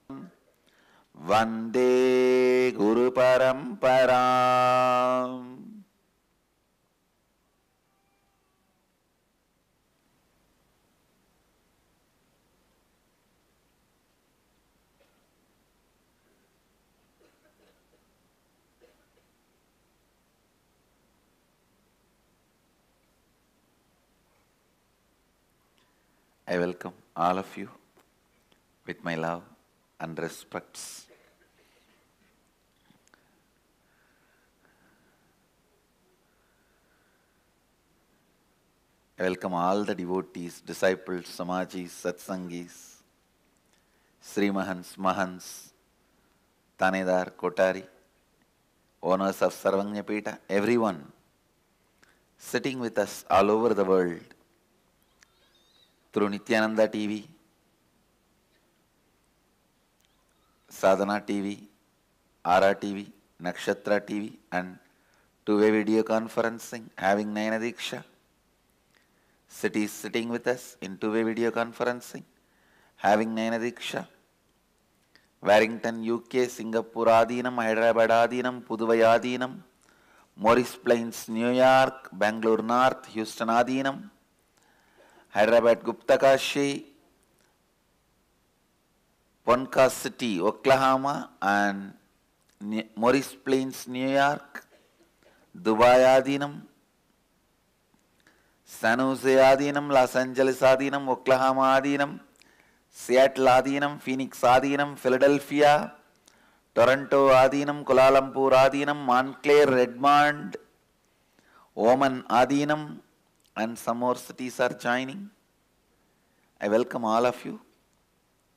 Vande Guru Paramparam. I welcome all of you with my love and respects. I welcome all the devotees, disciples, samajis, satsangis, Sri Mahans, Mahans, Tanedar, Kotari, owners of Sarvanyapeta, everyone sitting with us all over the world through Nityananda TV, Sadhana TV, Ara TV, Nakshatra TV, and two-way video conferencing, having Nayana Diksha. Cities sitting with us in two-way video conferencing, having Nayana Diksha. Warrington, UK, Singapore Adinam, Hyderabad Adinam, Puduvai Adinam, Morris Plains, New York, Bangalore North, Houston Adinam, Hyderabad Gupta Kashi, Ponca City, Oklahoma, and Morris Plains, New York, Dubai Adinam, San Jose Adinam, Los Angeles Adinam, Oklahoma Adinam, Seattle Adinam, Phoenix Adinam, Philadelphia, Toronto Adinam, Kuala Lumpur Adinam, Montclair, Redmond, Oman Adinam, and some more cities are joining. I welcome all of you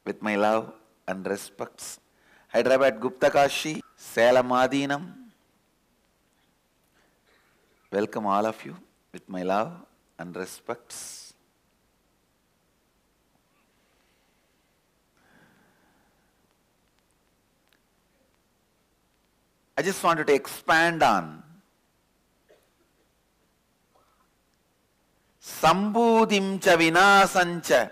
with my love and respects. Hyderabad Gupta Kashi, Salem Adinam. Welcome all of you with my love and respects. I just wanted to expand on Sambudhim cha vinasancha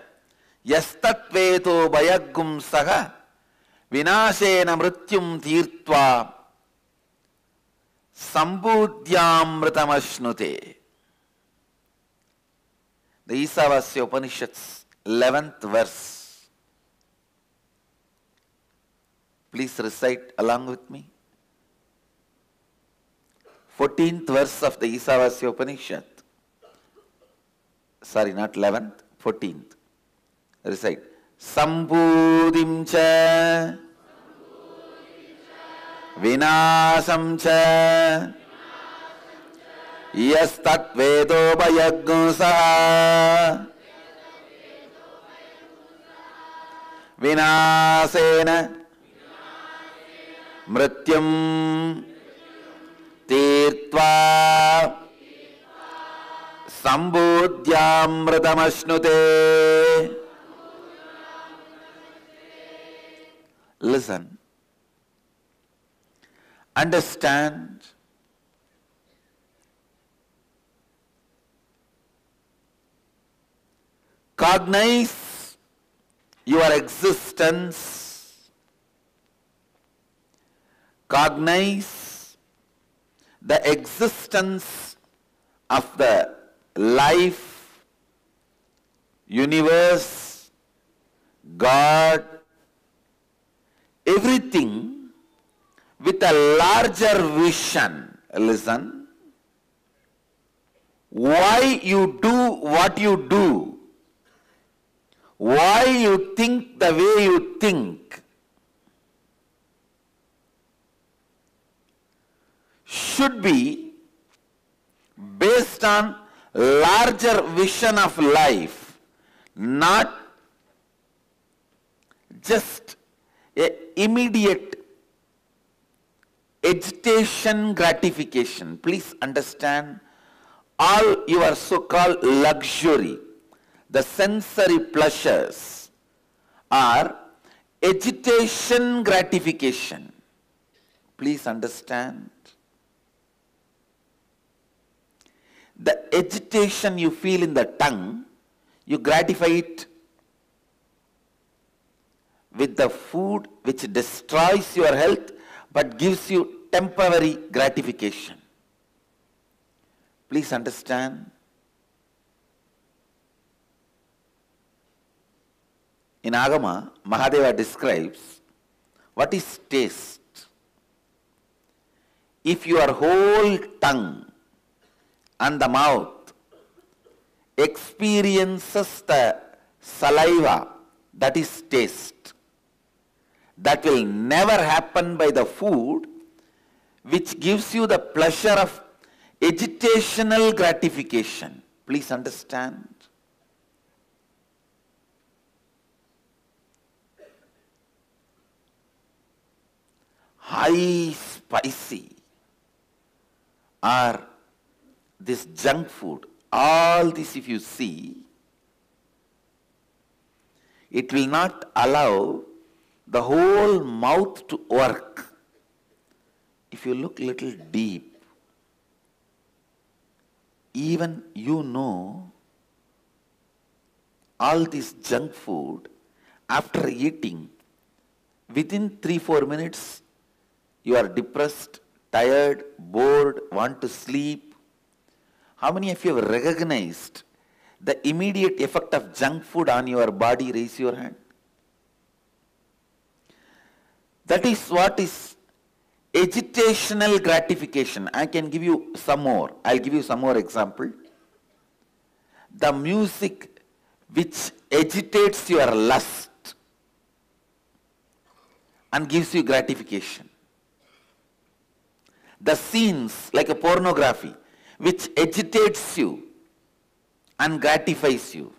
yastatveto bhayaggum saha vinashena mrityum tirtva sambudhyamritam. The Isavasya Upanishads, 11th verse. Please recite along with me. 14th verse of the Isavasya Upanishad. Sorry, not 11th, 14th. Recite. Sambudhim cha vinasam cha yastat vedo bhayaggum vinasena mrityum tirtva sambudhyamritam. Listen, understand, cognize your existence, cognize the existence of the life, universe, God, everything with a larger vision. Listen, why you do what you do, why you think the way you think, should be based on larger vision of life, not just a immediate agitation gratification. Please understand, all your so-called luxury, the sensory pleasures, are agitation gratification. Please understand. The agitation you feel in the tongue, you gratify it with the food which destroys your health but gives you temporary gratification. Please understand. In Agama, Mahadeva describes what is taste. If your whole tongue and the mouth experiences the saliva, that is taste. That will never happen by the food which gives you the pleasure of agitational gratification. Please understand. High spicy or this junk food, all this if you see, it will not allow the whole mouth to work. If you look little deep, even you know all this junk food, after eating, within 3-4 minutes, you are depressed, tired, bored, want to sleep. How many of you have recognized the immediate effect of junk food on your body? Raise your hand. That is what is agitational gratification. I can give you some more. I'll give you some more example. The music which agitates your lust and gives you gratification. The scenes like a pornography which agitates you and gratifies you.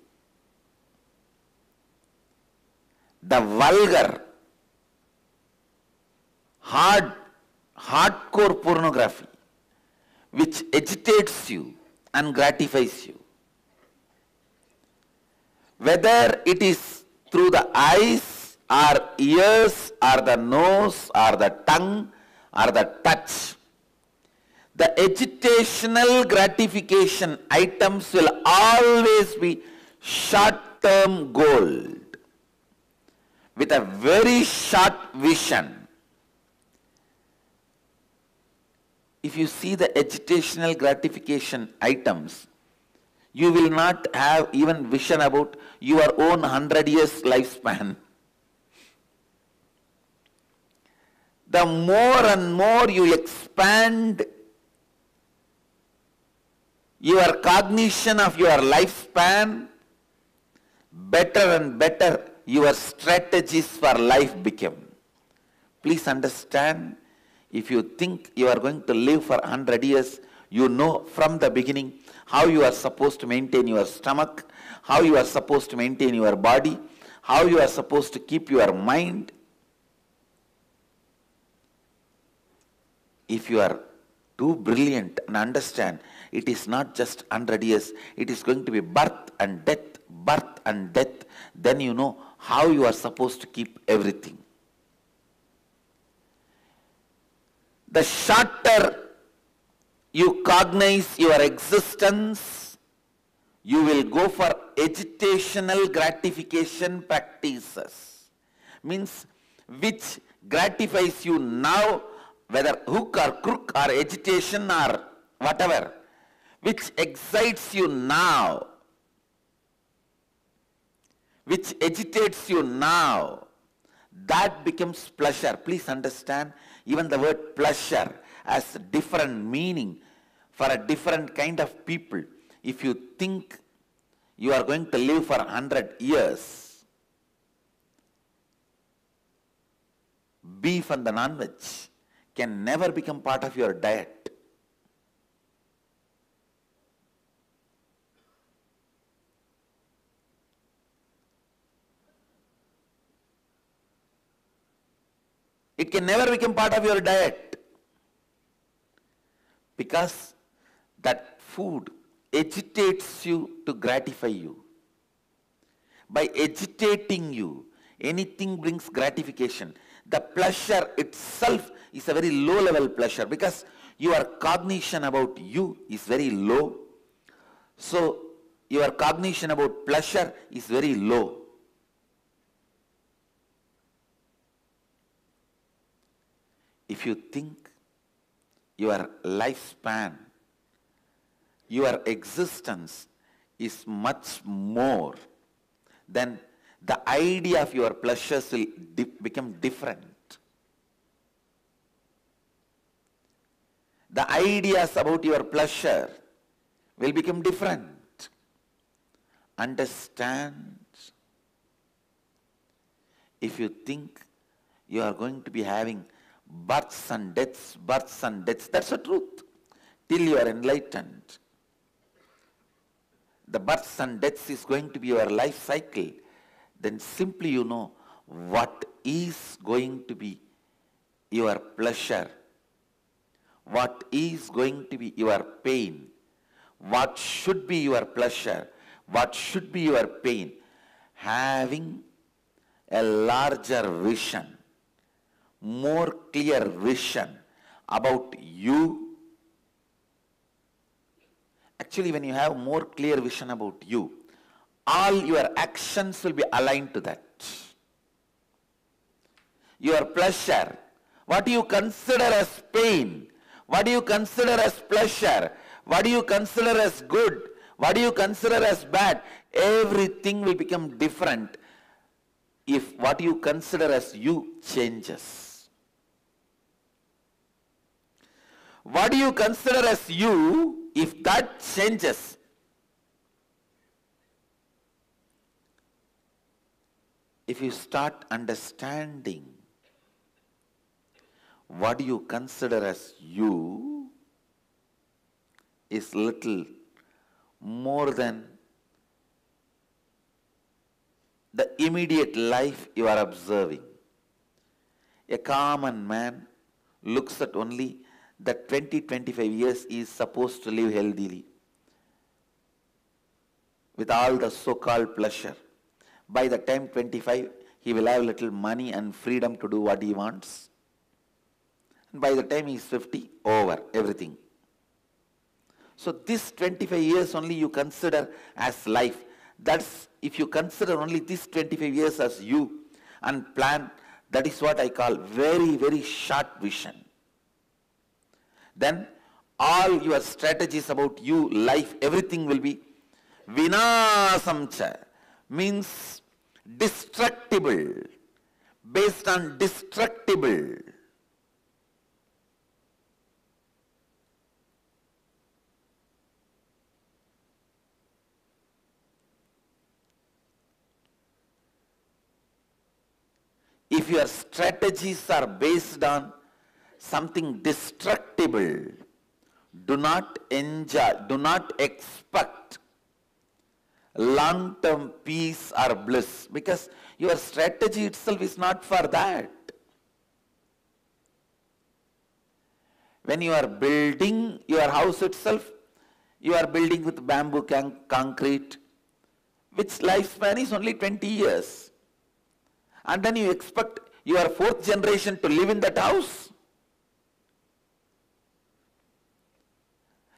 The vulgar, hardcore pornography which agitates you and gratifies you. Whether it is through the eyes or ears or the nose or the tongue or the touch, the agitational gratification items will always be short-term goal with a very short vision. If you see the agitational gratification items, you will not have even vision about your own 100 years lifespan. The more and more you expand your cognition of your lifespan, better and better your strategies for life become. Please understand, if you think you are going to live for 100 years, you know from the beginning how you are supposed to maintain your stomach, how you are supposed to maintain your body, how you are supposed to keep your mind. If you are too brilliant and understand, it is not just 100 years, it is going to be birth and death, then you know how you are supposed to keep everything. The shorter you cognize your existence, you will go for agitational gratification practices. Means which gratifies you now, whether hook or crook or agitation or whatever, which excites you now, which agitates you now, that becomes pleasure. Please understand, even the word pleasure has different meaning for a different kind of people. If you think you are going to live for 100 years, beef and the non-veg can never become part of your diet. It can never become part of your diet because that food agitates you to gratify you. By agitating you, anything brings gratification. The pleasure itself is a very low level pleasure because your cognition about you is very low. So your cognition about pleasure is very low. if you think your lifespan, your existence is much more, then the idea of your pleasures will become different. The ideas about your pleasure will become different. Understand? If you think you are going to be having births and deaths, that's the truth. Till you are enlightened, the births and deaths is going to be your life cycle, then simply you know what is going to be your pleasure, what is going to be your pain, what should be your pleasure, what should be your pain. Having a larger vision, more clear vision about you. Actually, when you have more clear vision about you, all your actions will be aligned to that. Your pleasure, what do you consider as pain, what do you consider as pleasure, what do you consider as good, what do you consider as bad, everything will become different if what you consider as you changes. What do you consider as you, if that changes, if you start understanding what you consider as you is little more than the immediate life you are observing. A common man looks at only the 20-25 years he is supposed to live healthily with all the so-called pleasure. By the time 25, he will have little money and freedom to do what he wants. And by the time he is 50, over, everything. So this 25 years only you consider as life. That's, if you consider only this 25 years as you and plan, that is what I call very, very short vision. Then all your strategies about you, life, everything will be vinasamcha, means destructible, based on destructible. If your strategies are based on something destructible, do not enjoy, do not expect long-term peace or bliss, because your strategy itself is not for that. When you are building your house itself, you are building with bamboo concrete, which lifespan is only 20 years. And then you expect your fourth generation to live in that house.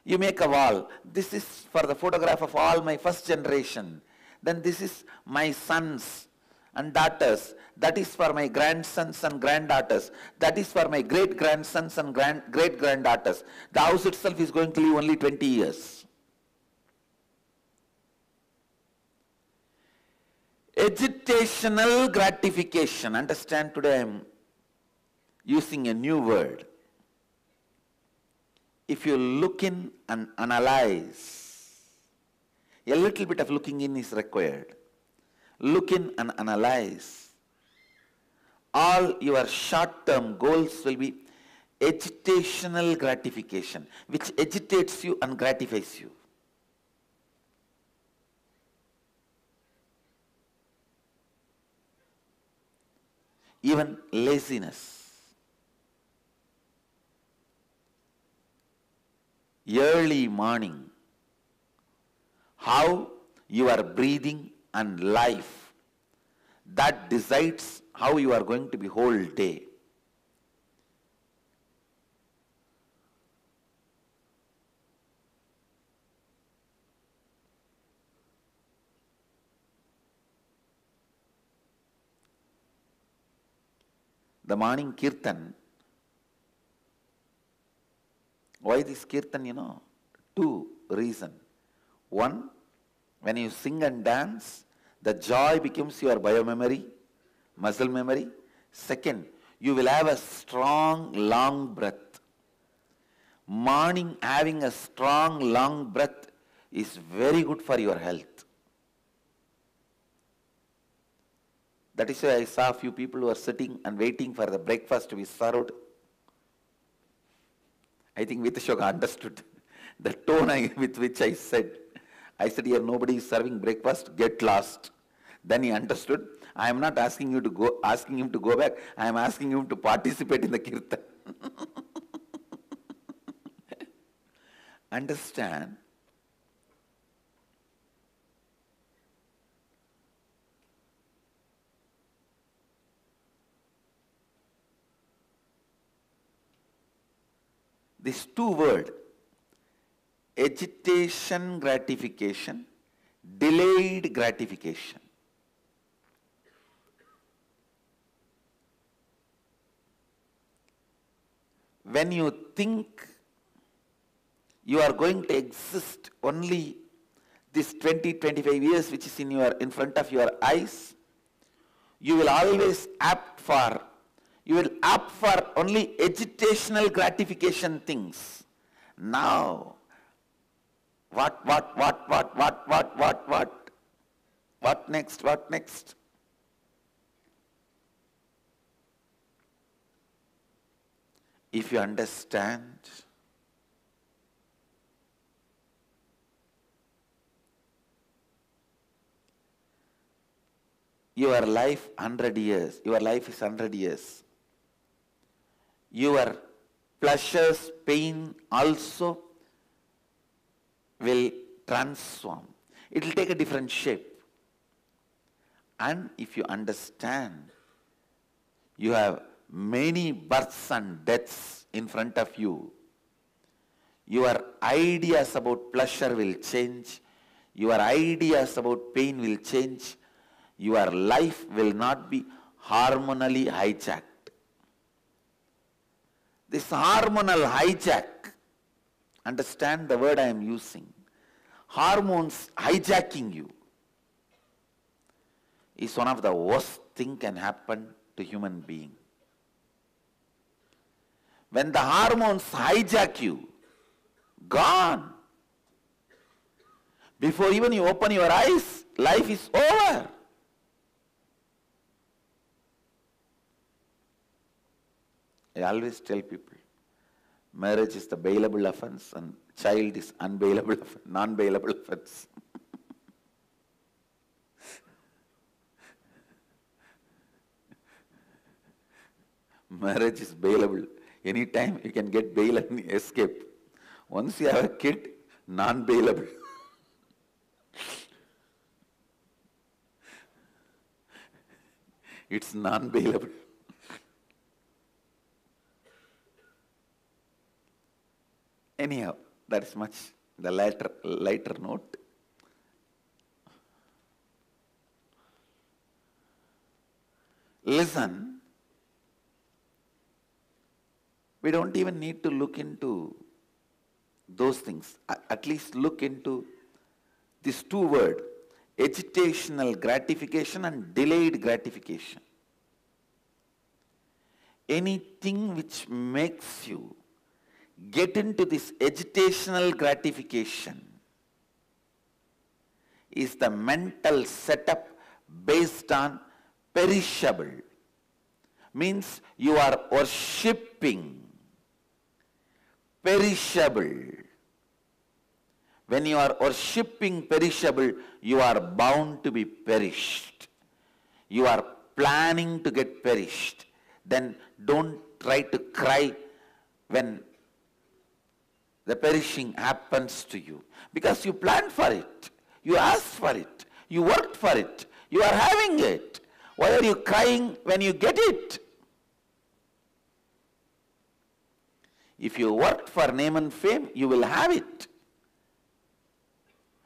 You make a wall. This is for the photograph of all my first generation. Then this is my sons and daughters. That is for my grandsons and granddaughters. That is for my great-grandsons and great-granddaughters. The house itself is going to live only 20 years. Agitational gratification. Understand, today I am using a new word. If you look in and analyze, a little bit of looking in is required. Look in and analyze. All your short-term goals will be agitational gratification, which agitates you and gratifies you. Even laziness. Early morning. How you are breathing and life, that decides how you are going to be whole day. The morning kirtan Why this kirtan, you know? Two reasons. One, when you sing and dance, the joy becomes your biomemory, muscle memory. Second, you will have a strong, long breath. Morning having a strong, long breath is very good for your health. That is why I saw a few people who are sitting and waiting for the breakfast to be served. I think Vitashoka understood the tone with which I said. I said, here nobody is serving breakfast, get lost. Then he understood. I am not asking him to go back. I am asking him to participate in the kirtan. Understand? These two words, agitation gratification, delayed gratification. When you think you are going to exist only this 20-25 years which is in front of your eyes, you will always opt for only agitational gratification things. Now, what next? If you understand, your life 100 years, your life is 100 years. Your pleasures, pain also will transform. It will take a different shape. And if you understand, you have many births and deaths in front of you, your ideas about pleasure will change, your ideas about pain will change, your life will not be hormonally hijacked. This hormonal hijack, understand the word I am using, hormones hijacking you is one of the worst thing can happen to human being. When the hormones hijack you, gone. Before even you open your eyes, life is over. I always tell people, marriage is the bailable offense and child is unbailable, non-bailable offense. Marriage is bailable. Anytime you can get bail and escape. Once you have a kid, non-bailable. It's non-bailable. Anyhow, that is much the lighter note. Listen, we don't even need to look into those things. At least look into these two words, agitational gratification and delayed gratification. Anything which makes you get into this agitational gratification is the mental setup based on perishable. Means you are worshipping perishable. When you are worshipping perishable, you are bound to be perished. You are planning to get perished. Then don't try to cry when the perishing happens to you. Because you planned for it. You asked for it. You worked for it. You are having it. Why are you crying when you get it? If you worked for name and fame, you will have it.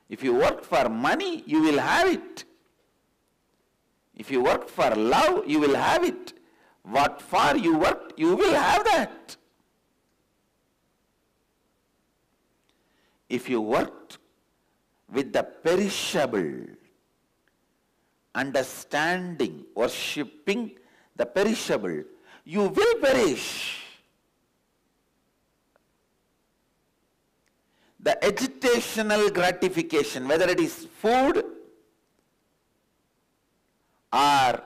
If you worked for money, you will have it. If you worked for love, you will have it. What for you worked, you will have that. if you worked with the perishable, understanding, worshipping the perishable, you will perish. The agitational gratification, whether it is food or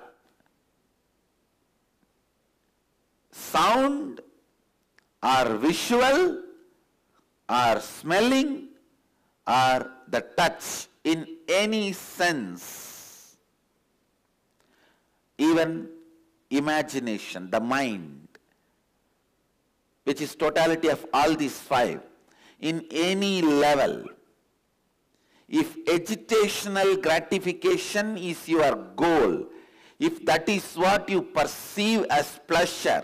sound or visual or smelling or the touch in any sense, even imagination, the mind, which is totality of all these five, in any level, if agitational gratification is your goal, if that is what you perceive as pleasure,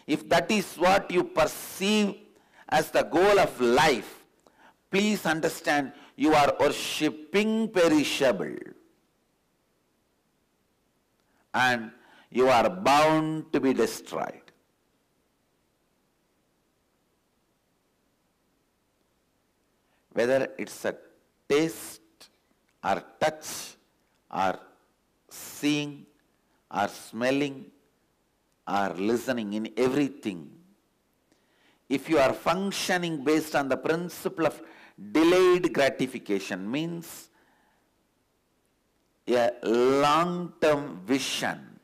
if that is what you perceive as the goal of life, please understand you are worshipping perishable. And you are bound to be destroyed. Whether it's a taste or touch or seeing or smelling or listening, in everything, if you are functioning based on the principle of delayed gratification, means a long-term vision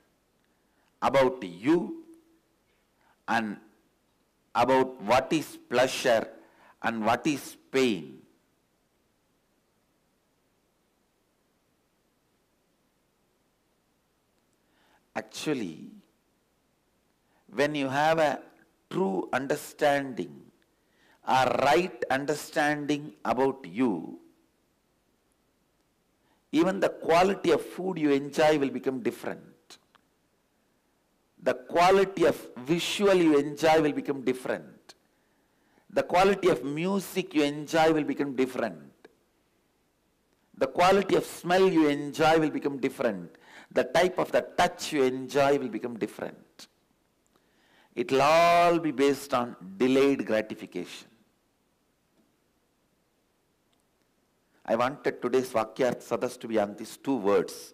about you and about what is pleasure and what is pain. Actually, when you have a true understanding or right understanding about you, even the quality of food you enjoy will become different. The quality of visual you enjoy will become different. The quality of music you enjoy will become different. The quality of smell you enjoy will become different. The type of the touch you enjoy will become different. It will all be based on delayed gratification. I wanted today's Vakyarth Sadas to be on these two words,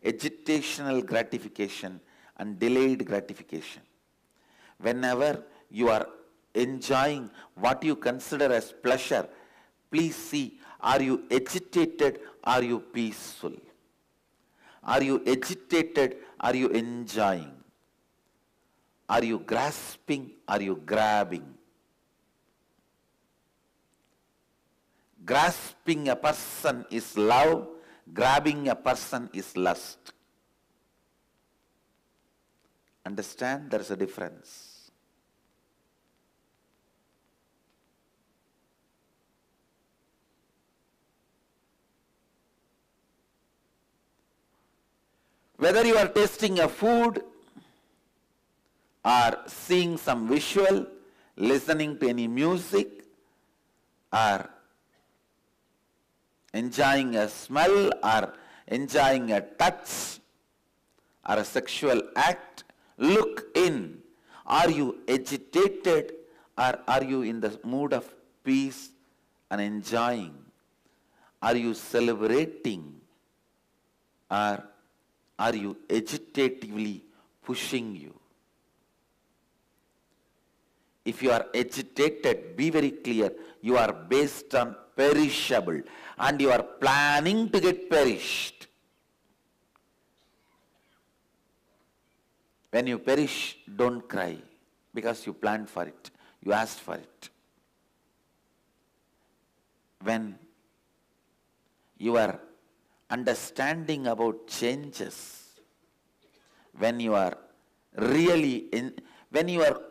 agitational gratification and delayed gratification. Whenever you are enjoying what you consider as pleasure, please see, are you agitated? Are you peaceful? Are you agitated? Are you enjoying? Are you grasping? Are you grabbing? Grasping a person is love, grabbing a person is lust. Understand? There is a difference. Whether you are tasting a food or seeing some visual, listening to any music, or enjoying a smell, or enjoying a touch, or a sexual act, look in. Are you agitated, or are you in the mood of peace and enjoying? Are you celebrating, or are you agitatively pushing you? If you are agitated, be very clear, you are based on perishable and you are planning to get perished. When you perish, don't cry because you planned for it, you asked for it. When you are understanding about changes, when you are really when your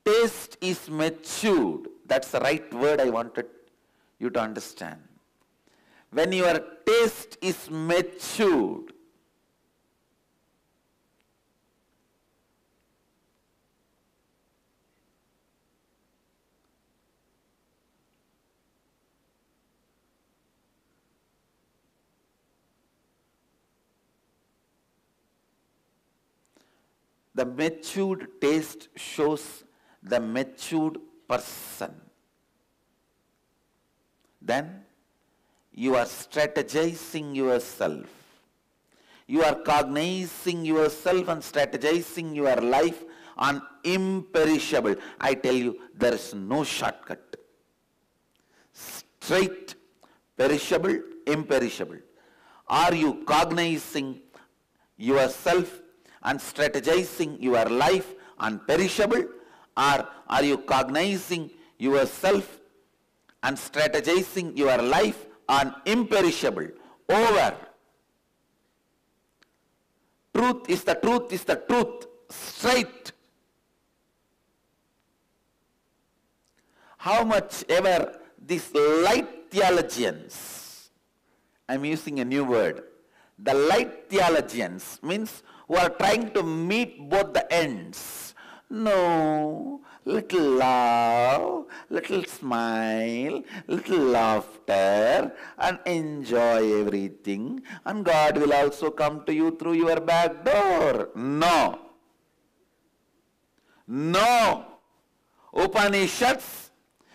taste is matured, that's the right word I wanted you to understand. When your taste is matured, the matured taste shows the matured person. then you are strategizing yourself. You are cognizing yourself and strategizing your life on imperishable. I tell you, there is no shortcut. Straight, perishable, imperishable. Are you cognizing yourself and strategizing your life on perishable, or are you cognizing yourself and strategizing your life on imperishable? Over. Truth is the truth is the truth. Straight. How much ever these light theologians, I'm using a new word, the light theologians means who are trying to meet both the ends. No, little love, little smile, little laughter, and enjoy everything, and God will also come to you through your back door. No. No. Upanishads,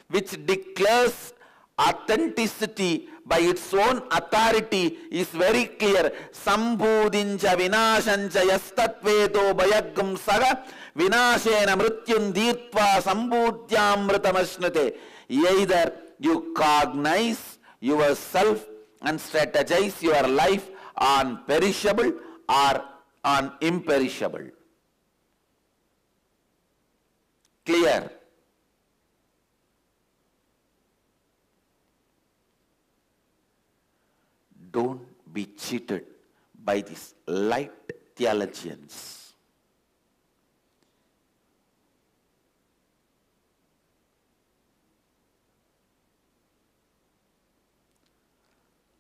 which declares authenticity by its own authority, is very clear. Sambhudincha vinashancha yastatvedo bayagam saga vinashena mrityun dirtva sambhudyamritamashnate. Either you cognize yourself and strategize your life on perishable or on imperishable. Clear? Don't be cheated by these light theologians.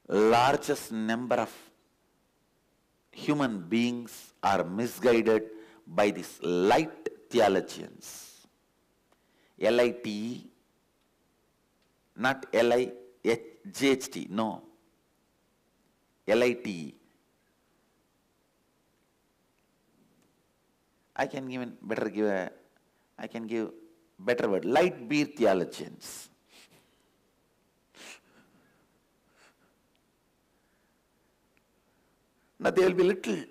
Largest number of human beings are misguided by these light theologians. L-I-T-E, not L-I-G-H-T, no. L-I-T-E. I can give better word. Light beer theologians. Now they will be little.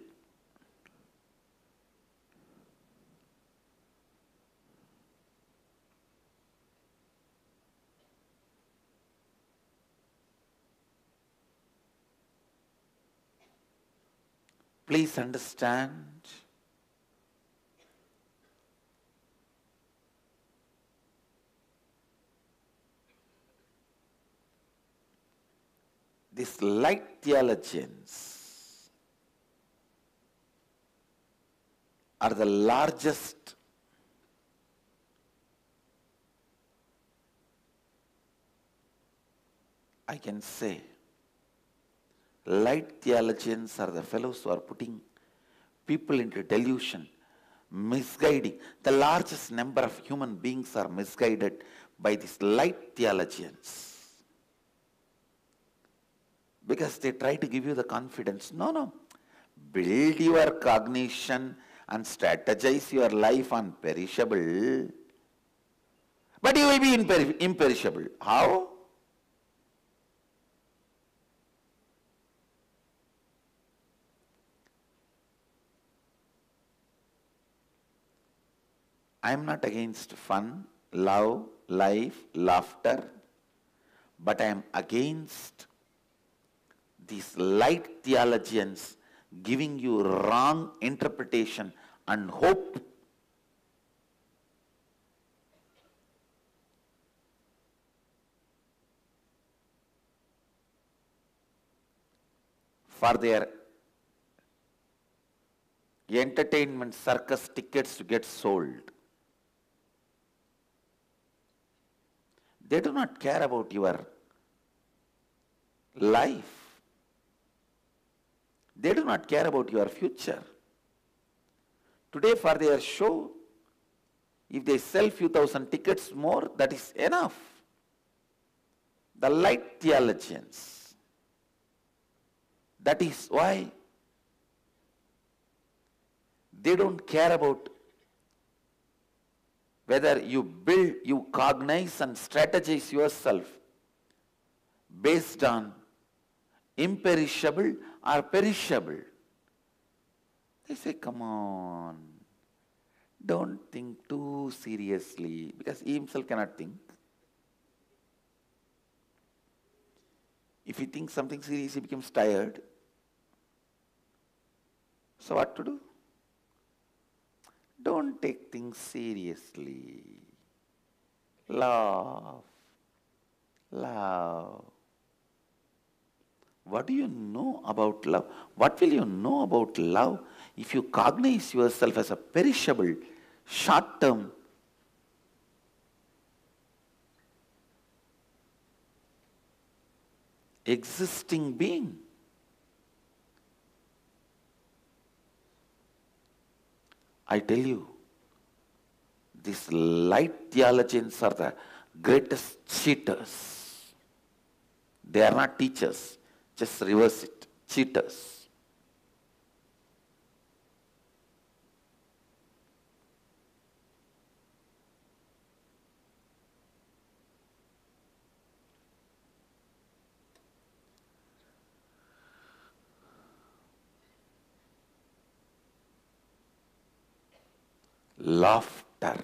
Please understand, these light theologians are the largest I can say. Light theologians are the fellows who are putting people into delusion, misguiding. The largest number of human beings are misguided by these light theologians. Because they try to give you the confidence. No. Build your cognition and strategize your life on perishable. But you will be imperishable. How? I am not against fun, love, life, laughter, but I am against these light theologians giving you wrong interpretation and hope. For their entertainment circus tickets to get sold. They do not care about your life. They do not care about your future. Today for their show, if they sell few thousand tickets more, that is enough. The light theologians. That is why they don't care about whether you build, you cognize and strategize yourself based on imperishable or perishable. They say, come on, don't think too seriously, because he himself cannot think. If he thinks something serious, he becomes tired. So what to do? Don't take things seriously. Laugh. Love. What do you know about love? What will you know about love if you cognize yourself as a perishable, short-term, existing being? I tell you, these light theologians are the greatest cheaters. They are not teachers. Just reverse it. Cheaters. Laughter.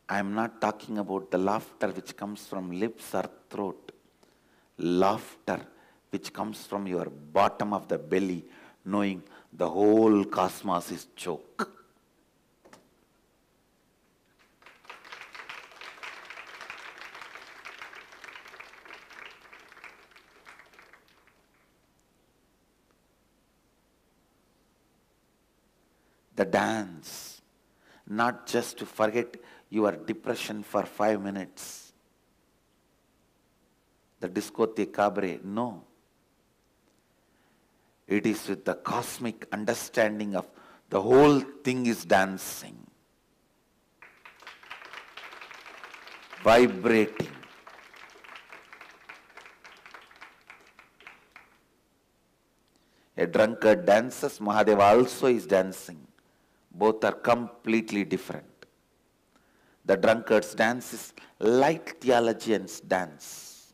I am not talking about the laughter which comes from lips or throat. Laughter which comes from your bottom of the belly, knowing the whole cosmos is joke. The dance, not just to forget your depression for 5 minutes. The discotheque cabaret, no. It is with the cosmic understanding of the whole thing is dancing, vibrating. A drunkard dances, Mahadeva also is dancing. Both are completely different. The drunkard's dance is light theologian's dance.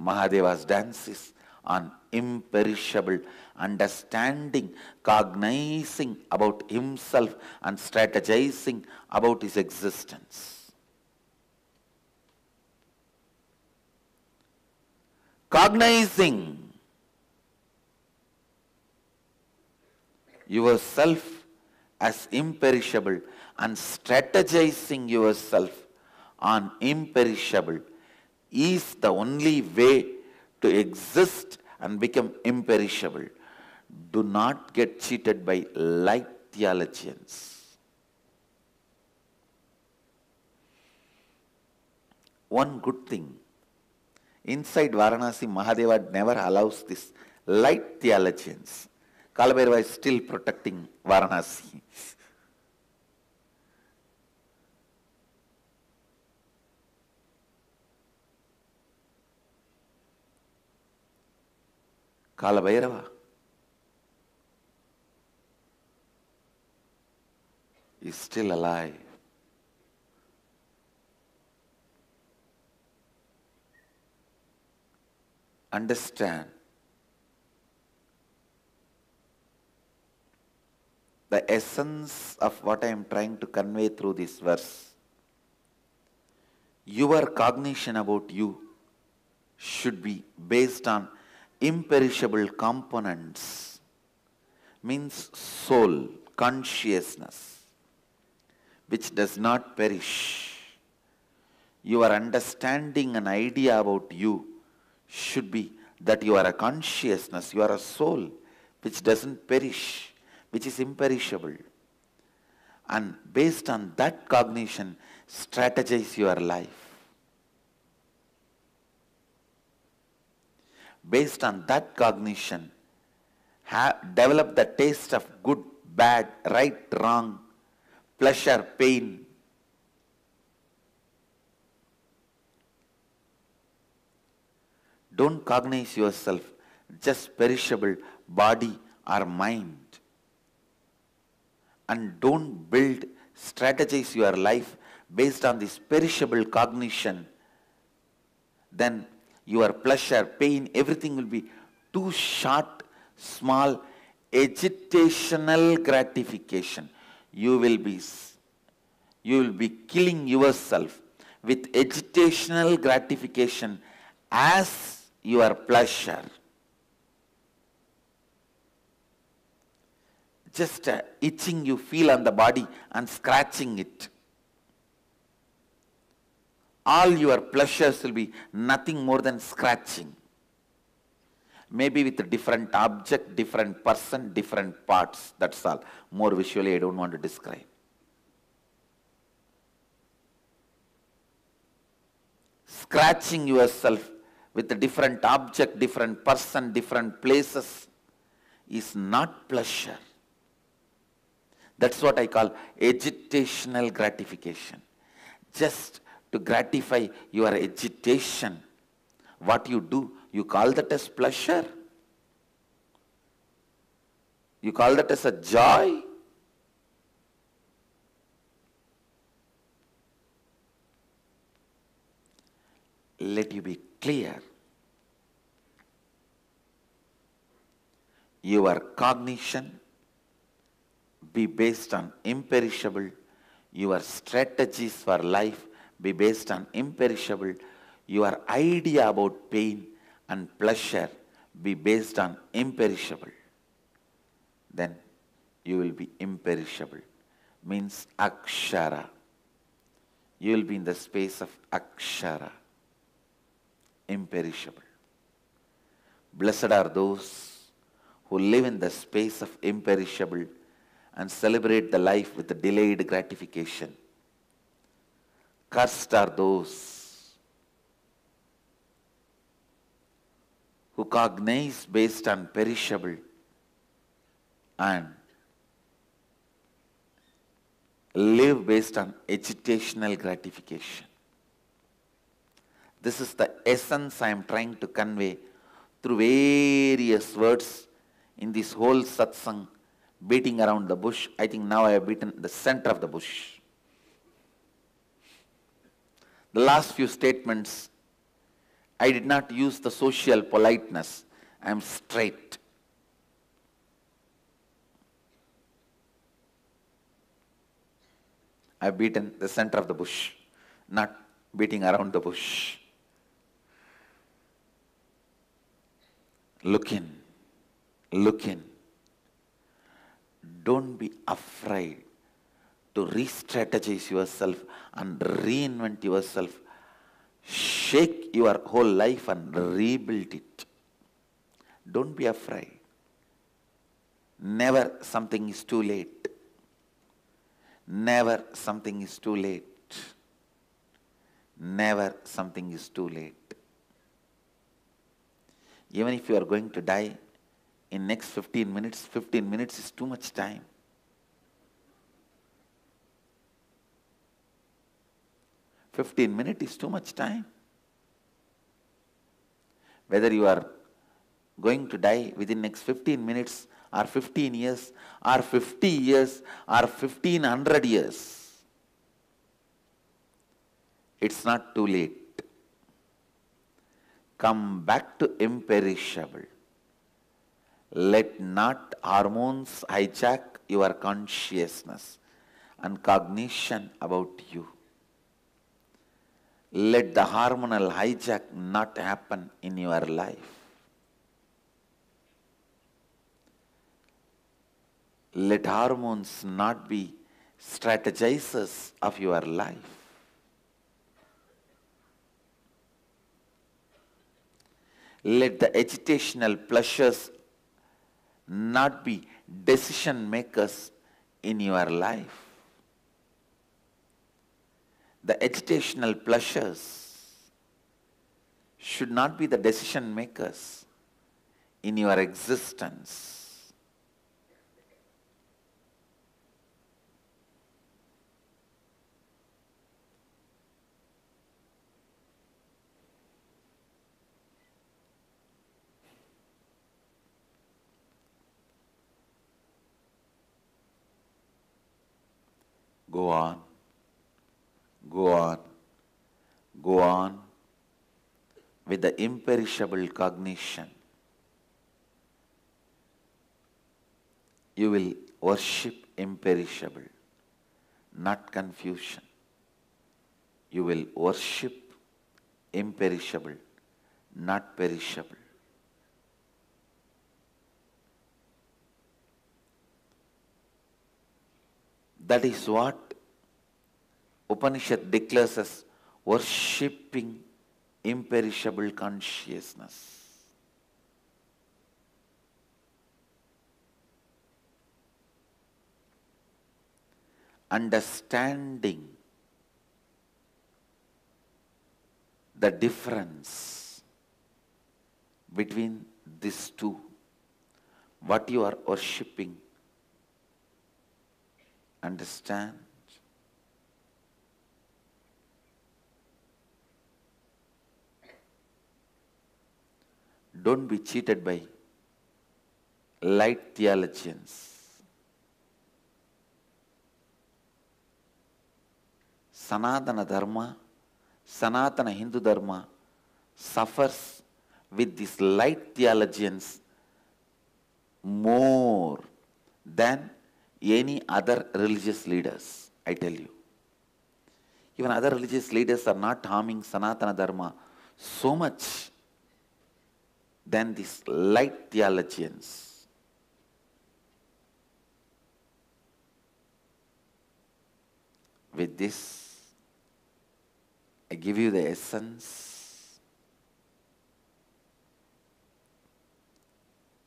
Mahadeva's dance is on imperishable understanding, cognizing about himself and strategizing about his existence. Cognizing yourself as imperishable and strategizing yourself on imperishable is the only way to exist and become imperishable. Do not get cheated by light theologians. One good thing, inside Varanasi, Mahadeva never allows this light theologians. Kalabhairava is still protecting Varanasi. Kalabhairava is still alive. Understand the essence of what I am trying to convey through this verse. Your cognition about you should be based on imperishable components, means soul, consciousness, which does not perish. Your understanding and idea about you should be that you are a consciousness, you are a soul which doesn't perish, which is imperishable. And based on that cognition, strategize your life. Based on that cognition, develop the taste of good, bad, right, wrong, pleasure, pain. Don't cognize yourself just perishable body or mind. And don't build strategize your life based on this perishable cognition, then your pleasure, pain, everything will be too short, small, agitational gratification. You will be killing yourself with agitational gratification as your pleasure. Just itching you feel on the body and scratching it. All your pleasures will be nothing more than scratching. Maybe with a different object, different person, different parts. That's all. More visually I don't want to describe. Scratching yourself with a different object, different person, different places is not pleasure. That's what I call agitational gratification. Just to gratify your agitation, what you do, you call that as pleasure? You call that as a joy? Let you be clear. Your cognition be based on imperishable. Your strategies for life be based on imperishable. Your idea about pain and pleasure be based on imperishable. Then you will be imperishable. Means akshara. You will be in the space of akshara. Imperishable. Blessed are those who live in the space of imperishable and celebrate the life with the delayed gratification. Cursed are those who cognize based on perishable and live based on agitational gratification. This is the essence I am trying to convey through various words in this whole satsang, beating around the bush. I think now I have beaten the center of the bush. The last few statements, I did not use the social politeness. I am straight. I have beaten the center of the bush, not beating around the bush. Look in. Look in. Don't be afraid to re-strategize yourself and reinvent yourself. Shake your whole life and rebuild it. Don't be afraid. Never something is too late. Never something is too late. Never something is too late. Even if you are going to die in next 15 minutes is too much time. Minutes is too much time. Whether you are going to die within next 15 minutes or 15 years or 50 years or 1500 years, it's not too late. Come back to imperishable. Let not hormones hijack your consciousness and cognition about you. Let the hormonal hijack not happen in your life. Let hormones not be strategizers of your life. Let the agitational pleasures not be decision makers in your life. The agitational pleasures should not be the decision makers in your existence. go on, go on, go on with the imperishable cognition. You will worship imperishable, not confusion. You will worship imperishable, not perishable. That is what Upanishad declares as worshipping imperishable consciousness. Understanding the difference between these two, what you are worshipping, understand. Don't be cheated by light theologians. Sanatana Dharma, Sanatana Hindu Dharma suffers with these light theologians more than any other religious leaders, I tell you. Even other religious leaders are not harming Sanatana Dharma so much than these light theologians. With this, I give you the essence.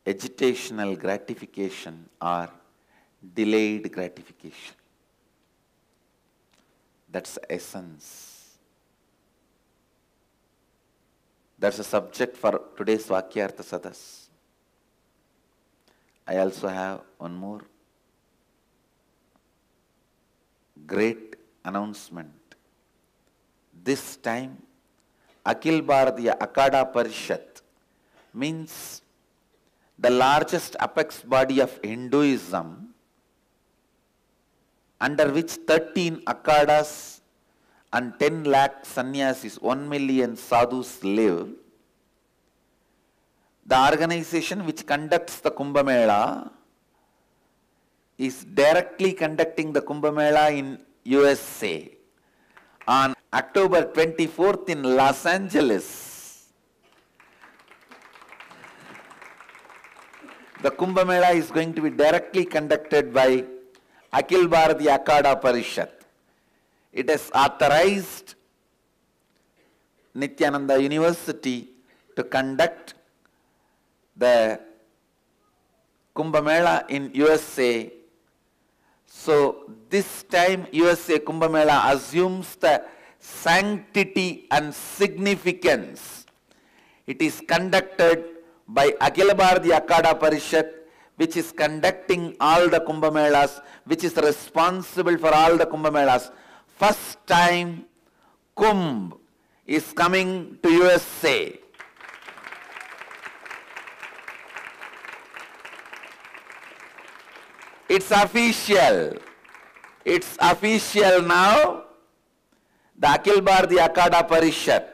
Agitational gratification or delayed gratification. That's the essence. That's a subject for today's Vakyartha Sadas. I also have one more great announcement. This time, Akhil Bharatiya Akada Parishad means the largest apex body of Hinduism, under which 13 Akadas and 10 lakh sannyasis, 1 million sadhus live. The organization which conducts the Kumbh Mela is directly conducting the Kumbh Mela in USA on October 24th in Los Angeles. The Kumbh Mela is going to be directly conducted by Akhil Bharatiya Akada Parishad. It has authorized Nityananda University to conduct the Kumbh Mela in USA. So this time USA Kumbh Mela assumes the sanctity and significance. It is conducted by Akhil Bharatiya Akada Parishad, which is conducting all the Kumbh Melas, which is responsible for all the Kumbh Melas. First time Kumbh is coming to USA. It's official. It's official now. The Akhil Bharatiya Akada Parishad,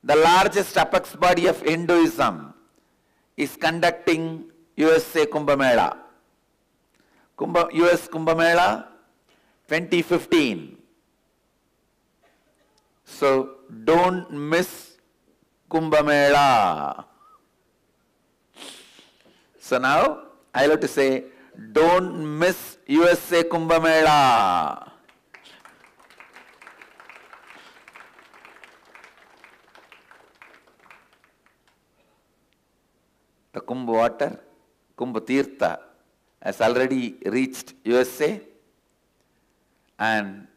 the largest apex body of Hinduism, is conducting USA Kumbh Mela. US Kumbh Mela 2015. So don't miss Kumbh Mela. So now I have to say, don't miss USA Kumbh Mela. The Kumbh water, Kumbh Tirtha, has already reached USA, and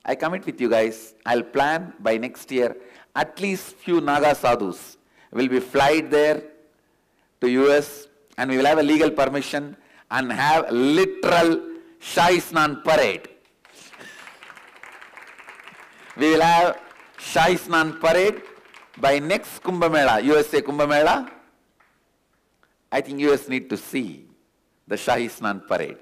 I commit with you guys, I'll plan by next year at least few Naga sadhus will be flight there to US, and we will have a legal permission and have literal Shahi Snan parade. We will have Shahi Snan parade by next Kumbh Mela, USA Kumbh Mela. I think US need to see the Shahi Snan parade.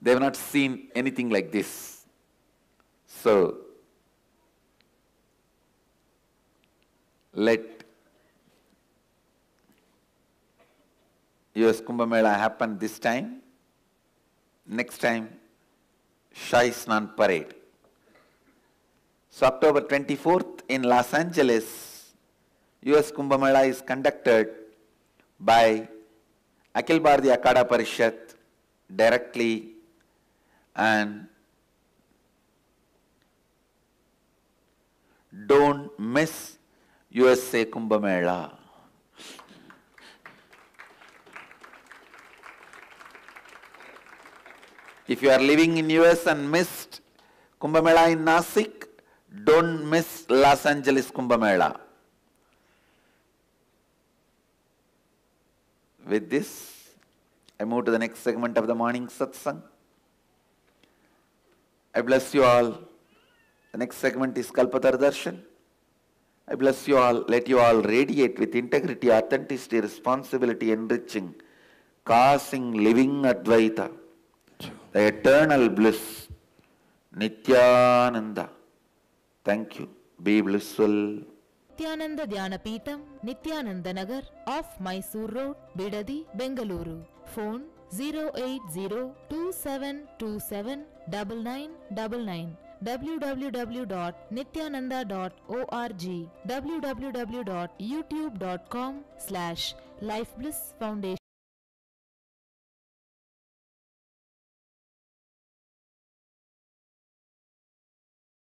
They have not seen anything like this. So, let US Kumbh Mela happen this time. Next time, Shahi Snan Parade. So October 24th in Los Angeles, US Kumbh Mela is conducted by Akhil Bharatiya Akhada Parishad directly, and don't miss USA Kumbh Mela. If you are living in US and missed Kumbh Mela in Nasik, don't miss Los Angeles Kumbh Mela. With this, I move to the next segment of the morning satsang. I bless you all. The next segment is Kalpatar Darshan. I bless you all. Let you all radiate with integrity, authenticity, responsibility, enriching, causing living Advaita, the eternal bliss, Nityananda. Thank you. Be blissful. Nityananda Dhyanapitham, Nityananda Nagar, off Mysore Road, Bidadi, Bengaluru. Phone 08027279999. www.nityananda.org. www.youtube.com/lifeblissfoundation.